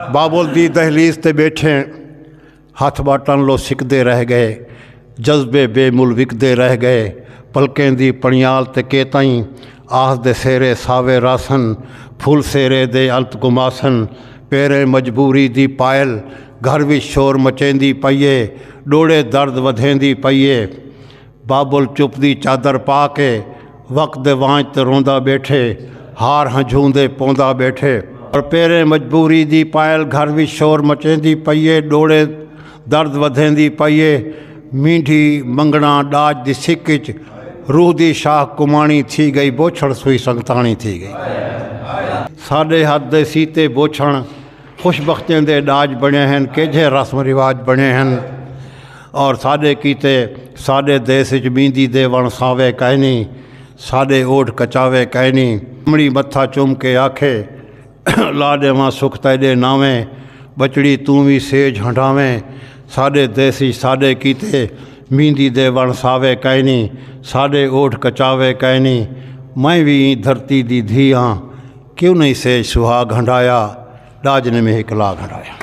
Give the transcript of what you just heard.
बाबुल दी दहलीज ते बैठे हथ बाटन लो सिकदे रह गए, जज्बे बेमुल विकदे रह गए। पलकें दी पणियाल ते केताई आस दे सेरे सावे रासन, फुल सेरे दे अंत गुमासन। पेरे मजबूरी दी पायल घर विच शोर मचेंदी पईए, डोड़े दर्द वधेंदी पईए। बाबुल चुप दी चादर पा के वक्त दे वांझ ते रोंदा बैठे, हार हंझूंदे पौंदा बैठे। और पेरे मजबूरी दी पायल घर विच शोर मचेंदी पईए, डोड़े दर्द वधेंदी पईए। मीठी मंगना डाज दी सिक च रूह दी शाह कुमाणी थी गई, बोछड़ सुई संगताणी थी गई। साडे हथ दे सीते बोछण खुशबख्तियां दे डाज बने हैं, केझे रस्म रिवाज बने हैं। और साडे कीते साडे देश च बींदी दे वण सावे कहनी, साडे ओठ कचावे कहनी। अमड़ी मत्था चुम के आखे ला देवां सुख तेरे नावें, बचड़ी तू भी सेज हंडावें। साडे देसी साडे कीते मींदी दे वण सावे कहनी, साडे ओठ कचावे कहनी। मैं भी धरती दी धी हाँ, क्यों नहीं सेज सुहाग हंडाया, डाज ने में एक लाग हंडाया।